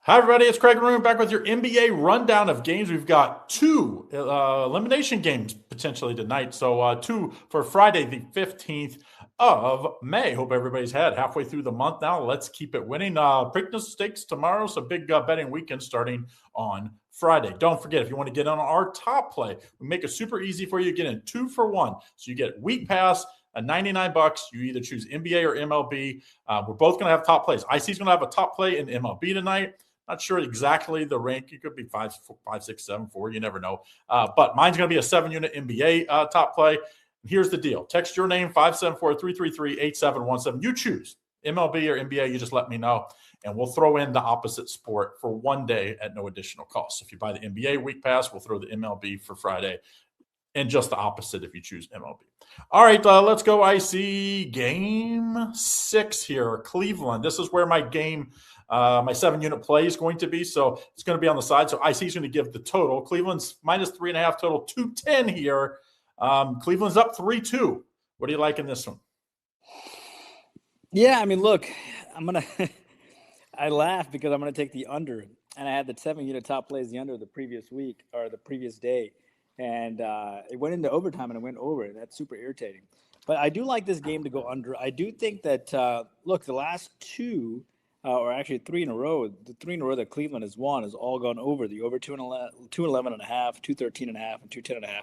Hi, everybody. It's Craig Arun back with your NBA rundown of games. We've got two elimination games potentially tonight. So two for Friday, the 15th of May. Hope everybody's had halfway through the month now. Let's keep it winning. Preakness stakes tomorrow. So big betting weekend starting on Friday. Don't forget, if you want to get on our top play, we make it super easy for you. Get in 2 for 1. So you get week pass, $99. You either choose NBA or MLB. We're both going to have top plays. IC's going to have a top play in MLB tonight. Not sure exactly the rank. It could be 5, 6, 7, 4. You never know. But mine's going to be a 7-unit NBA top play. Here's the deal. Text your name, 574-333-8717. You choose MLB or NBA. You just let me know, and we'll throw in the opposite sport for one day at no additional cost. So if you buy the NBA week pass, we'll throw the MLB for Friday, and just the opposite if you choose MLB. All right, let's go IC Game 6 here. Cleveland. This is where my game my 7-unit play is going to be. So it's going to be on the side. So IC is going to give the total. Cleveland's minus 3.5 total, 210 here. Cleveland's up 3-2. What do you like in this one? Yeah, I mean, look, I laugh because I'm going to take the under. And I had the 7-unit top play as the under the previous week or the previous day. And it went into overtime and it went over. That's super irritating. But I do like this game to go under. I do think that, look, the last two, or actually 3 in a row, the 3 in a row that Cleveland has won has all gone over. The over 211.5, 213.5, and 210.5.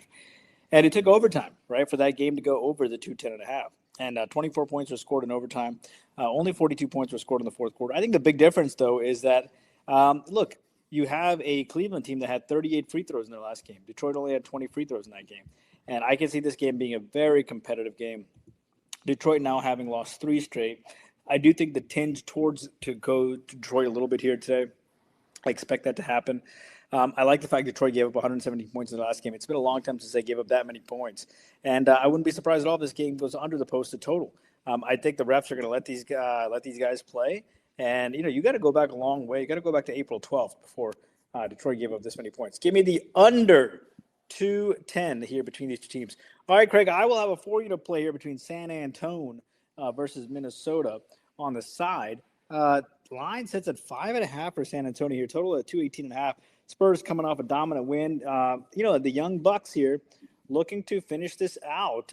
And it took overtime, right, for that game to go over the 210.5. And 24 points were scored in overtime. Only 42 points were scored in the fourth quarter. I think the big difference, though, is that, look, you have a Cleveland team that had 38 free throws in their last game. Detroit only had 20 free throws in that game. And I can see this game being a very competitive game. Detroit now having lost 3 straight. I do think the tinge towards to go to Detroit a little bit here today. I expect that to happen. I like the fact Detroit gave up 170 points in the last game. It's been a long time since they gave up that many points. And I wouldn't be surprised at all if this game goes under the posted total. I think the refs are going to let these guys play. And, you got to go back a long way. You got to go back to April 12th before Detroit gave up this many points. Give me the under 210 here between these two teams. All right, Craig, I will have a 4-unit play here between San Antonio versus Minnesota on the side. Line sits at 5.5 for San Antonio here. Total at 218.5. Spurs coming off a dominant win. The young Bucks here looking to finish this out.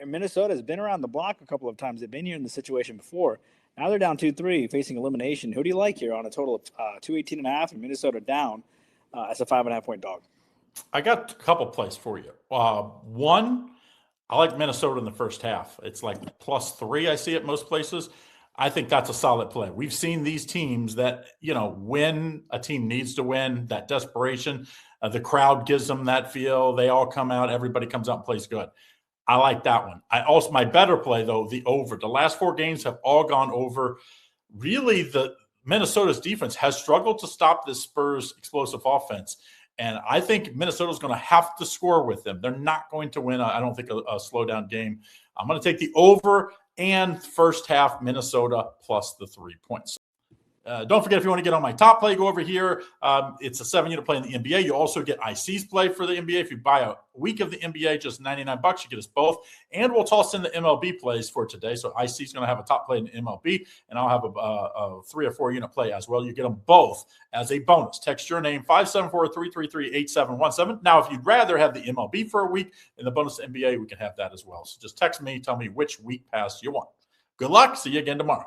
Minnesota has been around the block a couple of times. They've been here in the situation before. Now they're down 2-3, facing elimination. Who do you like here on a total of 218.5 and Minnesota down as a 5.5-point dog? I got a couple plays for you. One, I like Minnesota in the first half. It's like +3 I see at most places. I think that's a solid play. We've seen these teams that, when a team needs to win, that desperation, the crowd gives them that feel. They all come out. Everybody comes out and plays good. I like that one. My better play, though, the over. The last 4 games have all gone over. Really, the Minnesota's defense has struggled to stop this Spurs explosive offense. And I think Minnesota's going to have to score with them. They're not going to win, I don't think, a slow-down game. I'm going to take the over and first half Minnesota plus the 3 points. Don't forget, if you want to get on my top play, go over here. It's a 7-unit play in the NBA. You also get IC's play for the NBA. If you buy a week of the NBA, just $99, you get us both. And we'll toss in the MLB plays for today. So IC's going to have a top play in the MLB, and I'll have a 3 or 4-unit play as well. You get them both as a bonus. Text your name, 574-333-8717. Now, if you'd rather have the MLB for a week and the bonus NBA, we can have that as well. So just text me, tell me which week pass you want. Good luck. See you again tomorrow.